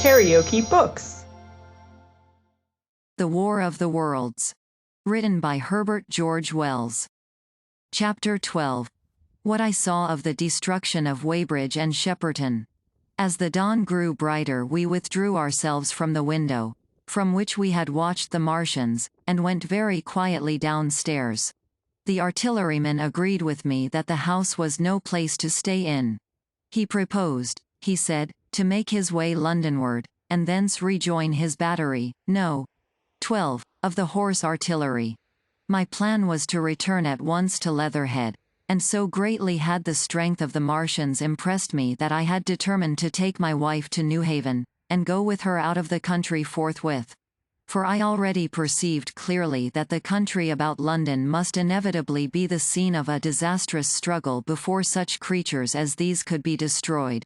KaraokeBooks. The War of the Worlds. Written by Herbert George Wells. Chapter 12. What I Saw of the Destruction of Weybridge and Shepperton. As the dawn grew brighter, we withdrew ourselves from the window, from which we had watched the Martians, and went very quietly downstairs. The artilleryman agreed with me that the house was no place to stay in. He proposed, he said, to make his way Londonward, and thence rejoin his battery, No. 12, of the Horse Artillery. My plan was to return at once to Leatherhead, and so greatly had the strength of the Martians impressed me that I had determined to take my wife to Newhaven, and go with her out of the country forthwith. For I already perceived clearly that the country about London must inevitably be the scene of a disastrous struggle before such creatures as these could be destroyed.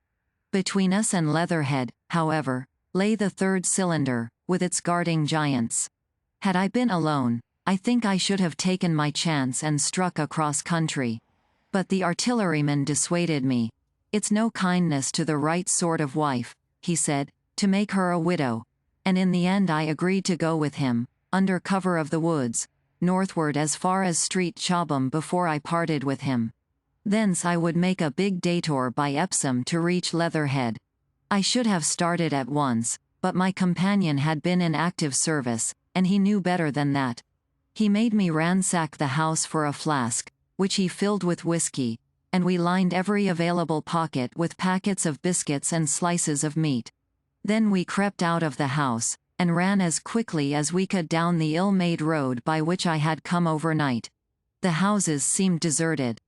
Between us and Leatherhead, however, lay the third cylinder, with its guarding giants. Had I been alone, I think I should have taken my chance and struck across country. But the artilleryman dissuaded me. It's no kindness to the right sort of wife, he said, to make her a widow. And in the end I agreed to go with him, under cover of the woods, northward as far as Street Chobham before I parted with him. Thence I would make a big detour by Epsom to reach Leatherhead. I should have started at once, but my companion had been in active service, and he knew better than that. He made me ransack the house for a flask, which he filled with whiskey, and we lined every available pocket with packets of biscuits and slices of meat. Then we crept out of the house, and ran as quickly as we could down the ill-made road by which I had come overnight. The houses seemed deserted.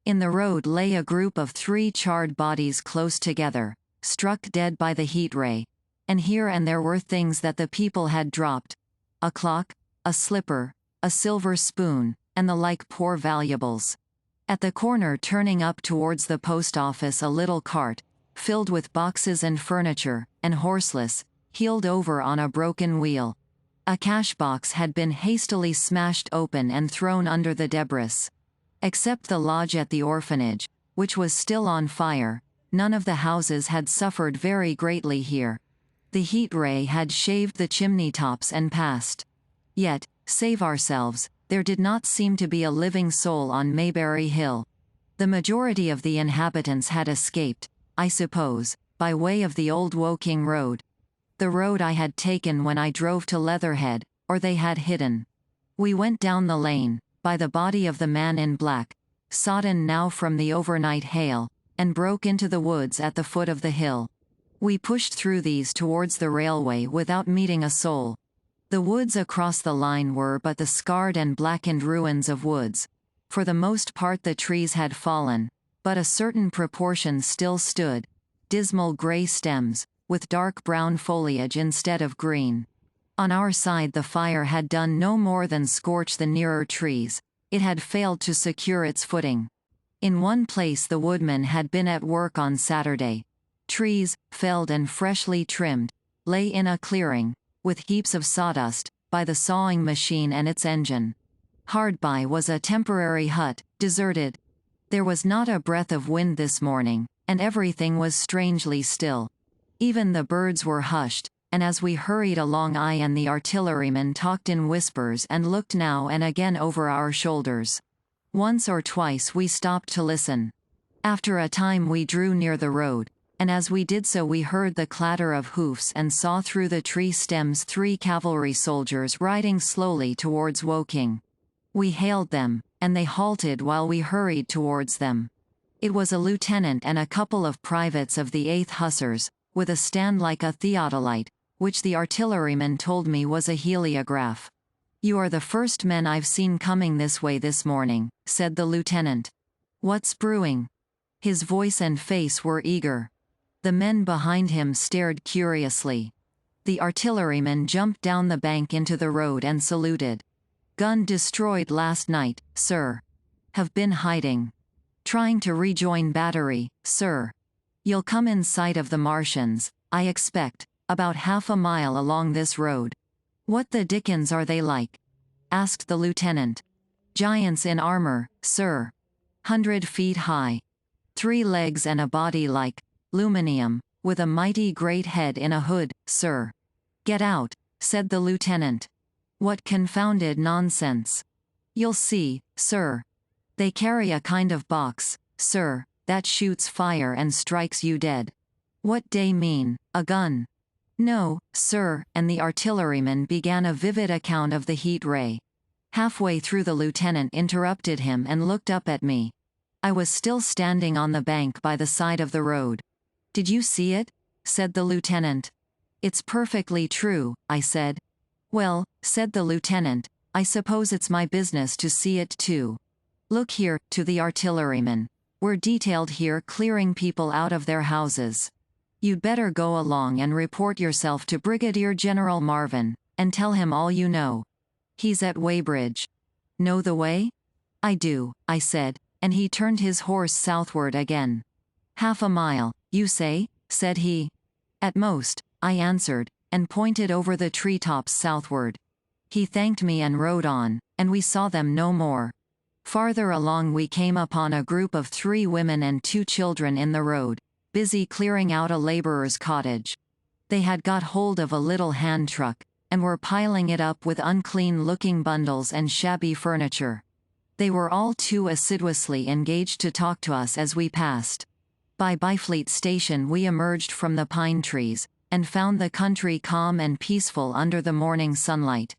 In the road lay a group of 3 charred bodies close together, struck dead by the heat ray, and here and there were things that the people had dropped: a clock, a slipper, a silver spoon, and the like poor valuables. At the corner turning up towards the post office, a little cart, filled with boxes and furniture, and horseless, heeled over on a broken wheel. A cash box had been hastily smashed open and thrown under the debris. Except the lodge at the orphanage, which was still on fire, none of the houses had suffered very greatly here. The heat ray had shaved the chimney tops and passed. Yet, save ourselves, there did not seem to be a living soul on Maybury Hill. The majority of the inhabitants had escaped, I suppose, by way of the old Woking road. The road I had taken when I drove to Leatherhead, or they had hidden. We went down the lane, by the body of the man in black, sodden now from the overnight hail, and broke into the woods at the foot of the hill. We pushed through these towards the railway without meeting a soul. The woods across the line were but the scarred and blackened ruins of woods. For the most part the trees had fallen, but a certain proportion still stood, dismal grey stems, with dark brown foliage instead of green. On our side the fire had done no more than scorch the nearer trees. It had failed to secure its footing. In one place the woodmen had been at work on Saturday. Trees, felled and freshly trimmed, lay in a clearing, with heaps of sawdust, by the sawing machine and its engine. Hard by was a temporary hut, deserted. There was not a breath of wind this morning, and everything was strangely still. Even the birds were hushed, and as we hurried along I and the artilleryman talked in whispers and looked now and again over our shoulders. Once or twice we stopped to listen. After a time we drew near the road, and as we did so we heard the clatter of hoofs and saw through the tree stems 3 cavalry soldiers riding slowly towards Woking. We hailed them, and they halted while we hurried towards them. It was a lieutenant and a couple of privates of the 8th Hussars, with a stand like a theodolite, which the artilleryman told me was a heliograph. "You are the first men I've seen coming this way this morning," said the lieutenant. "What's brewing?" His voice and face were eager. The men behind him stared curiously. The artilleryman jumped down the bank into the road and saluted. "Gun destroyed last night, sir. Have been hiding. Trying to rejoin battery, sir. You'll come in sight of the Martians, I expect, about half a mile along this road." "What the dickens are they like?" asked the lieutenant. "Giants in armor, sir. 100 feet high. 3 legs and a body like aluminium, with a mighty great head in a hood, sir." "Get out," said the lieutenant. "What confounded nonsense." "You'll see, sir. They carry a kind of box, sir, that shoots fire and strikes you dead." "What they mean, a gun?" "No, sir," and the artilleryman began a vivid account of the heat ray. Halfway through the lieutenant interrupted him and looked up at me. I was still standing on the bank by the side of the road. "Did you see it?" said the lieutenant. "It's perfectly true," I said. "Well," said the lieutenant, "I suppose it's my business to see it too. Look here," to the artilleryman. "We're detailed here clearing people out of their houses. You'd better go along and report yourself to Brigadier General Marvin, and tell him all you know. He's at Weybridge. Know the way?" "I do," I said, and he turned his horse southward again. "Half a mile, you say?" said he. "At most," I answered, and pointed over the treetops southward. He thanked me and rode on, and we saw them no more. Farther along we came upon a group of 3 women and 2 children in the road, busy clearing out a laborer's cottage. They had got hold of a little hand truck, and were piling it up with unclean-looking bundles and shabby furniture. They were all too assiduously engaged to talk to us as we passed. By Byfleet Station we emerged from the pine trees, and found the country calm and peaceful under the morning sunlight.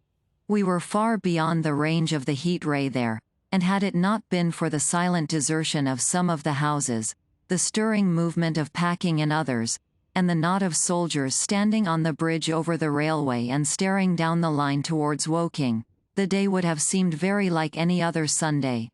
We were far beyond the range of the heat ray there, and had it not been for the silent desertion of some of the houses, the stirring movement of packing in others, and the knot of soldiers standing on the bridge over the railway and staring down the line towards Woking, the day would have seemed very like any other Sunday.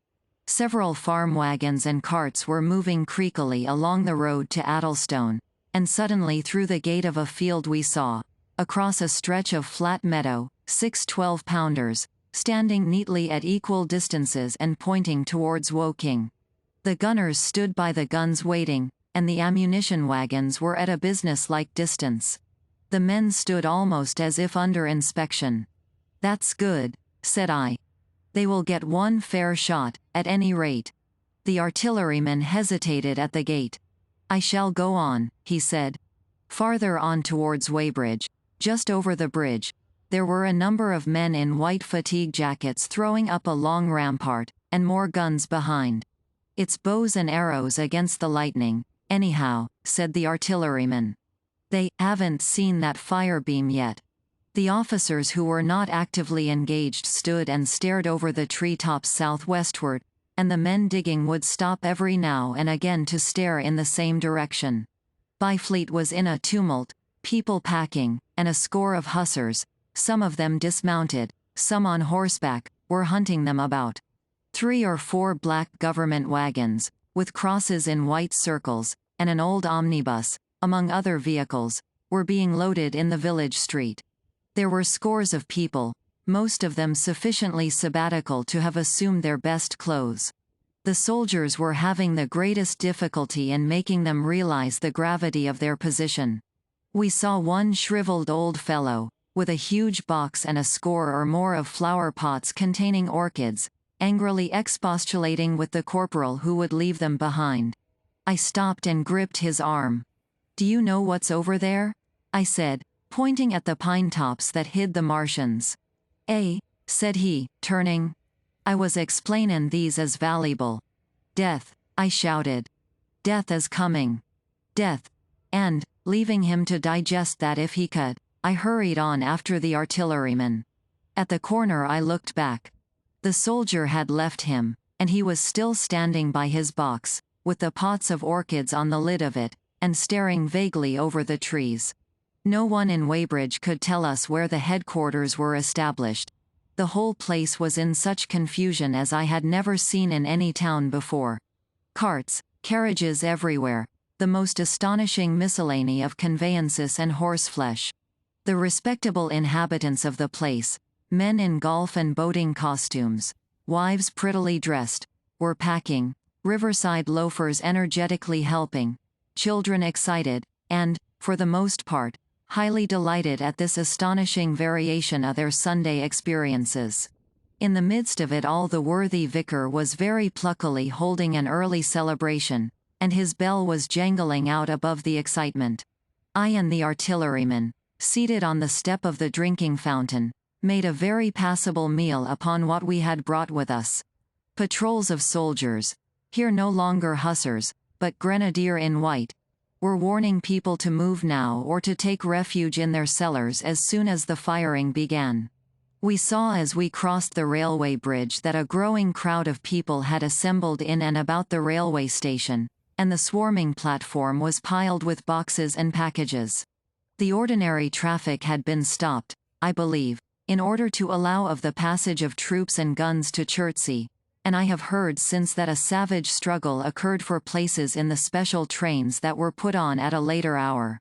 Several farm wagons and carts were moving creakily along the road to Addlestone, and suddenly through the gate of a field we saw, across a stretch of flat meadow, 6 12-pounders, standing neatly at equal distances and pointing towards Woking. The gunners stood by the guns waiting, and the ammunition wagons were at a business-like distance. The men stood almost as if under inspection. "That's good," said I. "They will get one fair shot, at any rate." The artilleryman hesitated at the gate. "I shall go on," he said. Farther on towards Weybridge, just over the bridge, there were a number of men in white fatigue jackets throwing up a long rampart, and more guns behind. "It's bows and arrows against the lightning, anyhow," said the artilleryman. "They haven't seen that fire beam yet." The officers who were not actively engaged stood and stared over the treetops southwestward, and the men digging would stop every now and again to stare in the same direction. Byfleet was in a tumult, people packing, and a score of hussars, some of them dismounted, some on horseback, were hunting them about. 3 or 4 black government wagons, with crosses in white circles, and an old omnibus, among other vehicles, were being loaded in the village street. There were scores of people, most of them sufficiently sabbatical to have assumed their best clothes. The soldiers were having the greatest difficulty in making them realize the gravity of their position. We saw one shriveled old fellow, with a huge box and a score or more of flower pots containing orchids, angrily expostulating with the corporal who would leave them behind. I stopped and gripped his arm. "Do you know what's over there?" I said, pointing at the pine tops that hid the Martians. Said he, turning. I was explainin' these as valuable. "Death," I shouted. "Death is coming. Death." And, leaving him to digest that if he could, I hurried on after the artilleryman. At the corner I looked back. The soldier had left him, and he was still standing by his box, with the pots of orchids on the lid of it, and staring vaguely over the trees. No one in Weybridge could tell us where the headquarters were established. The whole place was in such confusion as I had never seen in any town before. Carts, carriages everywhere, the most astonishing miscellany of conveyances and horseflesh. The respectable inhabitants of the place, men in golf and boating costumes, wives prettily dressed, were packing, riverside loafers energetically helping, children excited, and, for the most part, highly delighted at this astonishing variation of their Sunday experiences. In the midst of it all the worthy vicar was very pluckily holding an early celebration, and his bell was jangling out above the excitement. I and the artilleryman, seated on the step of the drinking fountain, made a very passable meal upon what we had brought with us. Patrols of soldiers, here no longer hussars, but grenadier in white, were warning people to move now or to take refuge in their cellars as soon as the firing began. We saw as we crossed the railway bridge that a growing crowd of people had assembled in and about the railway station, and the swarming platform was piled with boxes and packages. The ordinary traffic had been stopped, I believe, in order to allow of the passage of troops and guns to Chertsey, and I have heard since that a savage struggle occurred for places in the special trains that were put on at a later hour.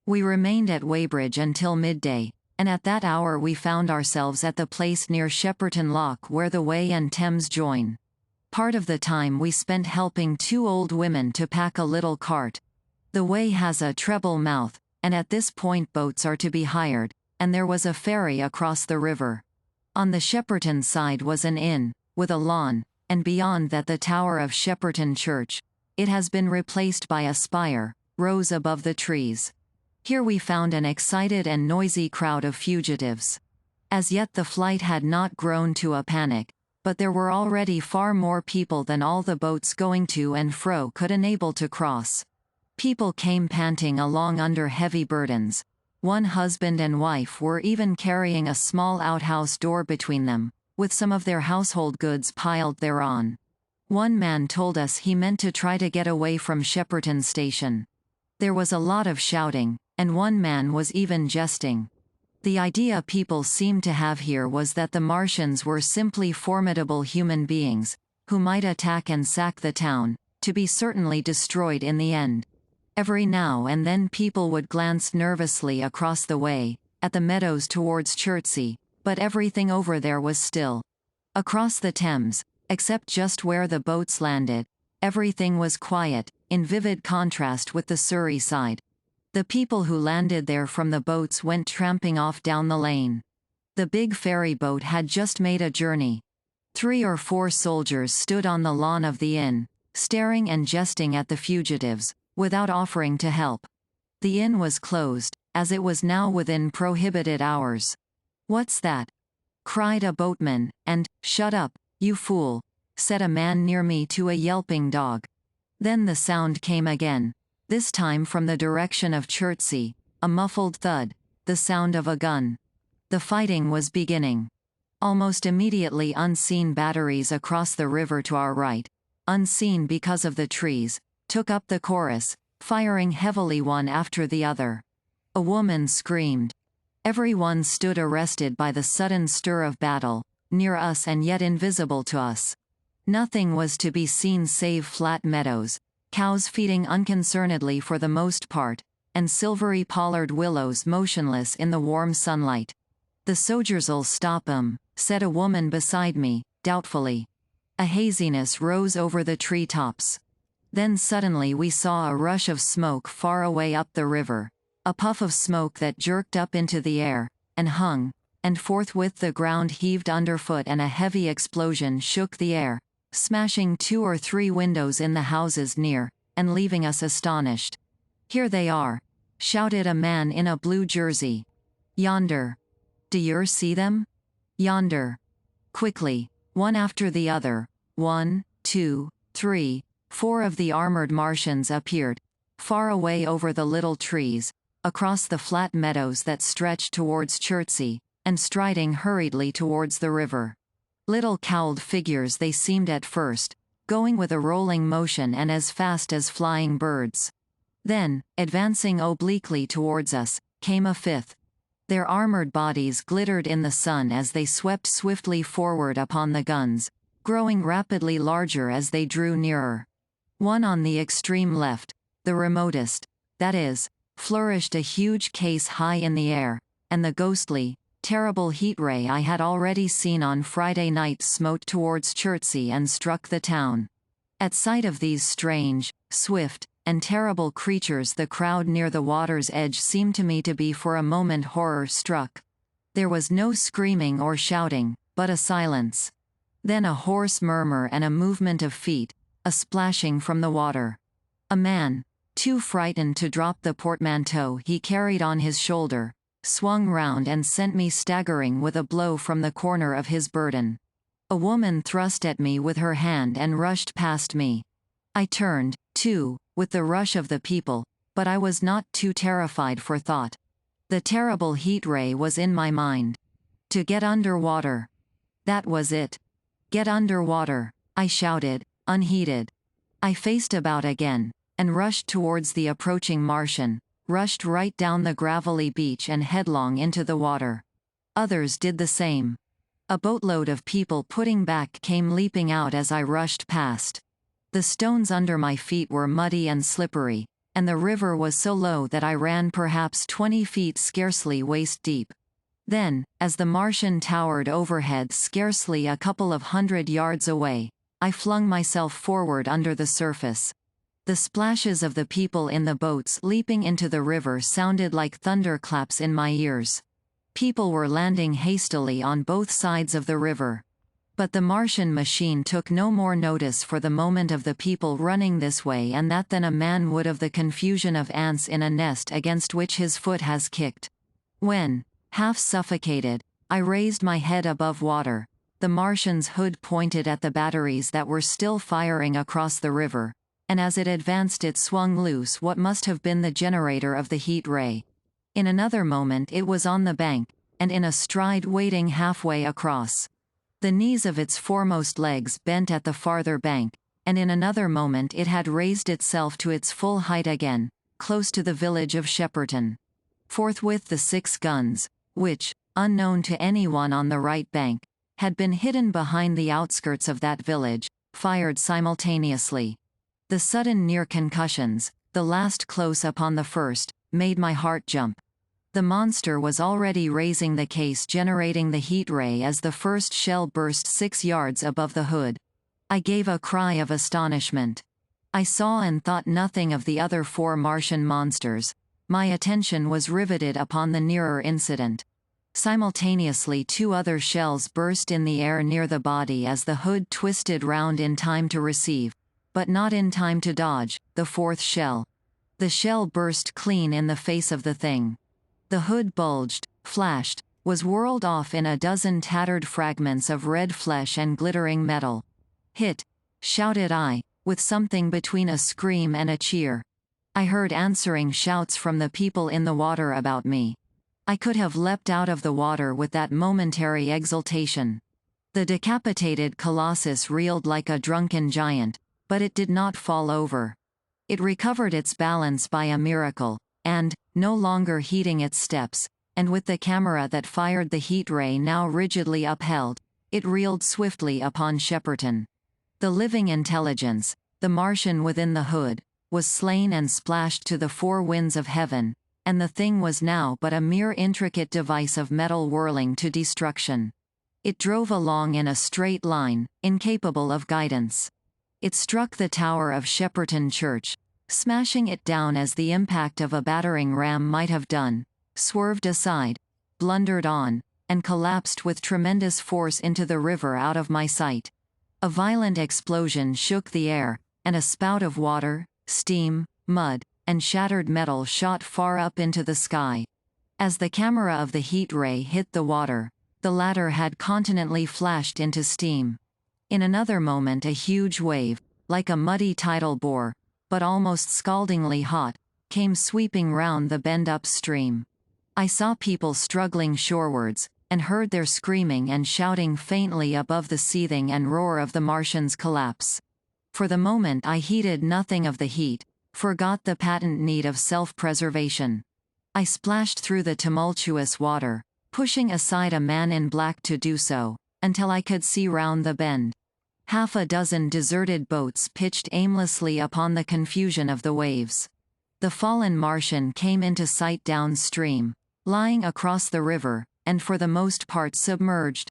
We remained at Weybridge until midday, and at that hour we found ourselves at the place near Shepperton Lock where the Wey and Thames join. Part of the time we spent helping two old women to pack a little cart. The Wey has a treble mouth, and at this point boats are to be hired, and there was a ferry across the river. On the Shepperton side was an inn, with a lawn, and beyond that the tower of Shepperton Church. It has been replaced by a spire, rose above the trees. Here we found an excited and noisy crowd of fugitives. As yet the flight had not grown to a panic, but there were already far more people than all the boats going to and fro could enable to cross. People came panting along under heavy burdens. One husband and wife were even carrying a small outhouse door between them, with some of their household goods piled thereon. One man told us he meant to try to get away from Shepperton Station. There was a lot of shouting, and one man was even jesting. The idea people seemed to have here was that the Martians were simply formidable human beings, who might attack and sack the town, to be certainly destroyed in the end. Every now and then people would glance nervously across the way, at the meadows towards Chertsey, but everything over there was still. Across the Thames, except just where the boats landed, everything was quiet, in vivid contrast with the Surrey side. The people who landed there from the boats went tramping off down the lane. The big ferry boat had just made a journey. 3 or 4 soldiers stood on the lawn of the inn, staring and jesting at the fugitives, without offering to help. The inn was closed, as it was now within prohibited hours. "What's that?" cried a boatman, and, "Shut up, you fool," said a man near me to a yelping dog. Then the sound came again, this time from the direction of Chertsey, a muffled thud, the sound of a gun. The fighting was beginning. Almost immediately unseen batteries across the river to our right, unseen because of the trees, took up the chorus, firing heavily one after the other. A woman screamed. Everyone stood arrested by the sudden stir of battle, near us and yet invisible to us. Nothing was to be seen save flat meadows, cows feeding unconcernedly for the most part, and silvery pollard willows motionless in the warm sunlight. "The soldiers'll stop 'em," said a woman beside me, doubtfully. A haziness rose over the tree tops. Then suddenly we saw a rush of smoke far away up the river, a puff of smoke that jerked up into the air, and hung, and forthwith the ground heaved underfoot and a heavy explosion shook the air, smashing 2 or 3 windows in the houses near, and leaving us astonished. "Here they are," shouted a man in a blue jersey. "Yonder. D'yer see them? Yonder." Quickly, one after the other, 1, 2, 3, 4 of the armored Martians appeared, far away over the little trees, across the flat meadows that stretched towards Chertsey, and striding hurriedly towards the river. Little cowled figures they seemed at first, going with a rolling motion and as fast as flying birds. Then, advancing obliquely towards us, came a 5th. Their armored bodies glittered in the sun as they swept swiftly forward upon the guns, growing rapidly larger as they drew nearer. One on the extreme left, the remotest, that is, flourished a huge case high in the air, and the ghostly, terrible heat ray I had already seen on Friday night smote towards Chertsey and struck the town. At sight of these strange, swift, and terrible creatures the crowd near the water's edge seemed to me to be for a moment horror-struck. There was no screaming or shouting, but a silence. Then a hoarse murmur and a movement of feet, a splashing from the water. A man, Too frightened to drop the portmanteau he carried on his shoulder, swung round and sent me staggering with a blow from the corner of his burden. A woman thrust at me with her hand and rushed past me. I turned, too, with the rush of the people, but I was not too terrified for thought. The terrible heat ray was in my mind. To get under water. That was it. Get under water, I shouted, unheeded. I faced about again, and rushed towards the approaching Martian, rushed right down the gravelly beach and headlong into the water. Others did the same. A boatload of people putting back came leaping out as I rushed past. The stones under my feet were muddy and slippery, and the river was so low that I ran perhaps 20 feet scarcely waist deep. Then, as the Martian towered overhead scarcely a couple of 100 yards away, I flung myself forward under the surface. The splashes of the people in the boats leaping into the river sounded like thunderclaps in my ears. People were landing hastily on both sides of the river. But the Martian machine took no more notice for the moment of the people running this way and that than a man would of the confusion of ants in a nest against which his foot has kicked. When, half suffocated, I raised my head above water, the Martian's hood pointed at the batteries that were still firing across the river, and as it advanced it swung loose what must have been the generator of the heat ray. In another moment it was on the bank, and in a stride wading halfway across. The knees of its foremost legs bent at the farther bank, and in another moment it had raised itself to its full height again, close to the village of Shepperton. Forthwith the 6 guns, which, unknown to anyone on the right bank, had been hidden behind the outskirts of that village, fired simultaneously. The sudden near concussions, the last close upon the first, made my heart jump. The monster was already raising the case generating the heat ray as the first shell burst 6 yards above the hood. I gave a cry of astonishment. I saw and thought nothing of the other 4 Martian monsters. My attention was riveted upon the nearer incident. Simultaneously 2 other shells burst in the air near the body as the hood twisted round in time to receive, but not in time to dodge, the 4th shell. The shell burst clean in the face of the thing. The hood bulged, flashed, was whirled off in a dozen tattered fragments of red flesh and glittering metal. Hit! Shouted I, with something between a scream and a cheer. I heard answering shouts from the people in the water about me. I could have leapt out of the water with that momentary exultation. The decapitated colossus reeled like a drunken giant, but it did not fall over. It recovered its balance by a miracle, and, no longer heeding its steps, and with the camera that fired the heat ray now rigidly upheld, it reeled swiftly upon Shepperton. The living intelligence, the Martian within the hood, was slain and splashed to the 4 winds of heaven, and the thing was now but a mere intricate device of metal whirling to destruction. It drove along in a straight line, incapable of guidance. It struck the tower of Shepperton Church, smashing it down as the impact of a battering ram might have done, swerved aside, blundered on, and collapsed with tremendous force into the river out of my sight. A violent explosion shook the air, and a spout of water, steam, mud, and shattered metal shot far up into the sky. As the camera of the heat ray hit the water, the latter had continently flashed into steam. In another moment a huge wave, like a muddy tidal bore, but almost scaldingly hot, came sweeping round the bend upstream. I saw people struggling shorewards, and heard their screaming and shouting faintly above the seething and roar of the Martian's collapse. For the moment I heeded nothing of the heat, forgot the patent need of self-preservation. I splashed through the tumultuous water, pushing aside a man in black to do so, until I could see round the bend. 6 deserted boats pitched aimlessly upon the confusion of the waves. The fallen Martian came into sight downstream, lying across the river, and for the most part submerged.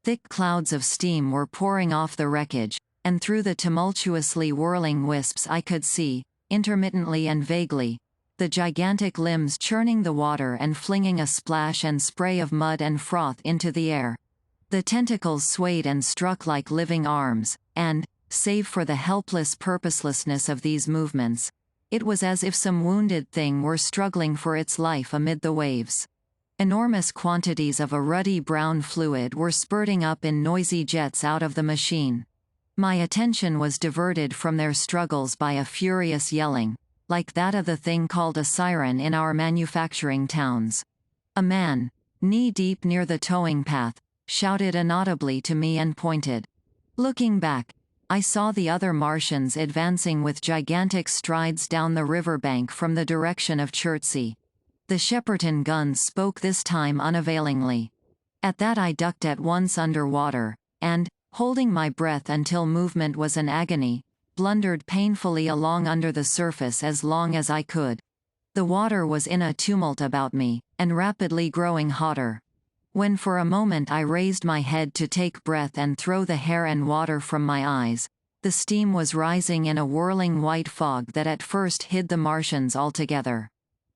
Thick clouds of steam were pouring off the wreckage, and through the tumultuously whirling wisps I could see, intermittently and vaguely, the gigantic limbs churning the water and flinging a splash and spray of mud and froth into the air. The tentacles swayed and struck like living arms, and, save for the helpless purposelessness of these movements, It was as if some wounded thing were struggling for its life amid the waves. Enormous quantities of a ruddy brown fluid were spurting up in noisy jets out of the machine. My attention was diverted from their struggles by a furious yelling, like that of the thing called a siren in our manufacturing towns. A man, knee-deep near the towing path, shouted inaudibly to me and pointed. Looking back, I saw the other Martians advancing with gigantic strides down the riverbank from the direction of Chertsey. The Shepperton guns spoke this time unavailingly. At that I ducked at once under water, and, holding my breath until movement was an agony, blundered painfully along under the surface as long as I could. The water was in a tumult about me, and rapidly growing hotter. When for a moment I raised my head to take breath and throw the hair and water from my eyes, the steam was rising in a whirling white fog that at first hid the Martians altogether.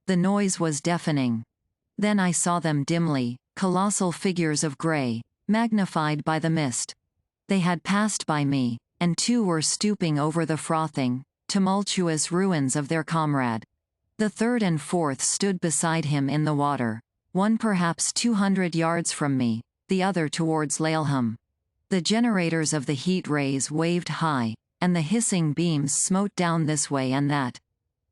The noise was deafening. Then I saw them dimly, colossal figures of gray, magnified by the mist. They had passed by me, and two were stooping over the frothing, tumultuous ruins of their comrade. The third and fourth stood beside him in the water, one perhaps 200 yards from me, the other towards Laleham. The generators of the heat rays waved high, and the hissing beams smote down this way and that.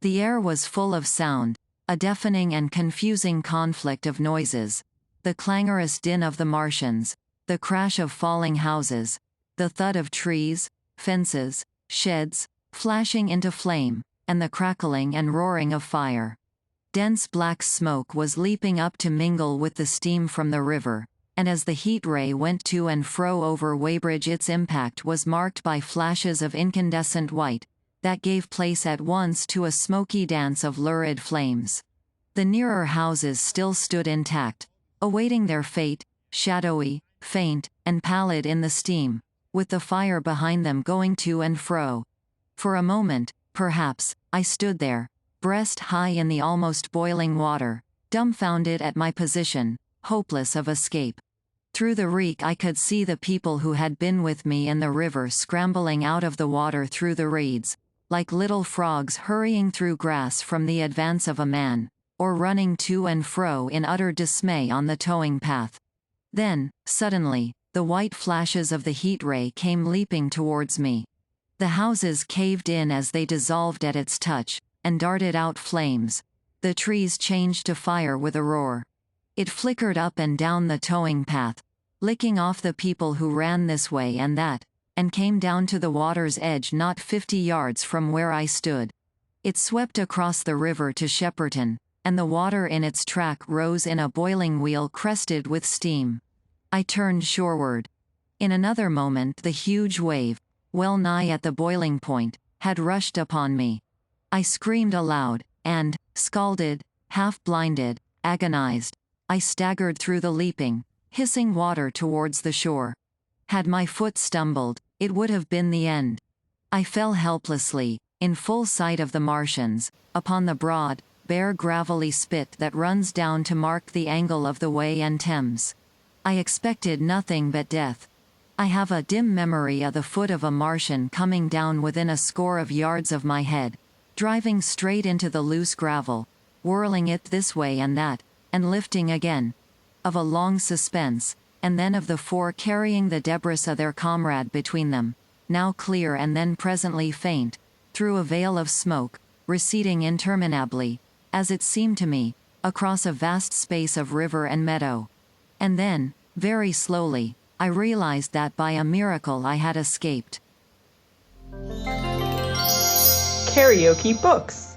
The air was full of sound, a deafening and confusing conflict of noises, the clangorous din of the Martians, the crash of falling houses, the thud of trees, fences, sheds, flashing into flame, and the crackling and roaring of fire. Dense black smoke was leaping up to mingle with the steam from the river, and as the heat ray went to and fro over Weybridge its impact was marked by flashes of incandescent white, that gave place at once to a smoky dance of lurid flames. The nearer houses still stood intact, awaiting their fate, shadowy, faint, and pallid in the steam, with the fire behind them going to and fro. For a moment, perhaps, I stood there, breast high in the almost boiling water, dumbfounded at my position, hopeless of escape. Through the reek I could see the people who had been with me in the river scrambling out of the water through the reeds, like little frogs hurrying through grass from the advance of a man, or running to and fro in utter dismay on the towing path. Then, suddenly, the white flashes of the heat ray came leaping towards me. The houses caved in as they dissolved at its touch, and darted out flames. The trees changed to fire with a roar. It flickered up and down the towing path, licking off the people who ran this way and that, and came down to the water's edge not 50 yards from where I stood. It swept across the river to Shepperton, and the water in its track rose in a boiling wheel crested with steam. I turned shoreward. In another moment the huge wave, well nigh at the boiling point, had rushed upon me. I screamed aloud, and, scalded, half-blinded, agonized, I staggered through the leaping, hissing water towards the shore. Had my foot stumbled, it would have been the end. I fell helplessly, in full sight of the Martians, upon the broad, bare gravelly spit that runs down to mark the angle of the Wey and Thames. I expected nothing but death. I have a dim memory of the foot of a Martian coming down within a score of yards of my head, driving straight into the loose gravel, whirling it this way and that, and lifting again. Of a long suspense, and then of the four carrying the debris of their comrade between them, now clear and then presently faint, through a veil of smoke, receding interminably, as it seemed to me, across a vast space of river and meadow. And then, very slowly, I realized that by a miracle I had escaped. KaraokeBooks.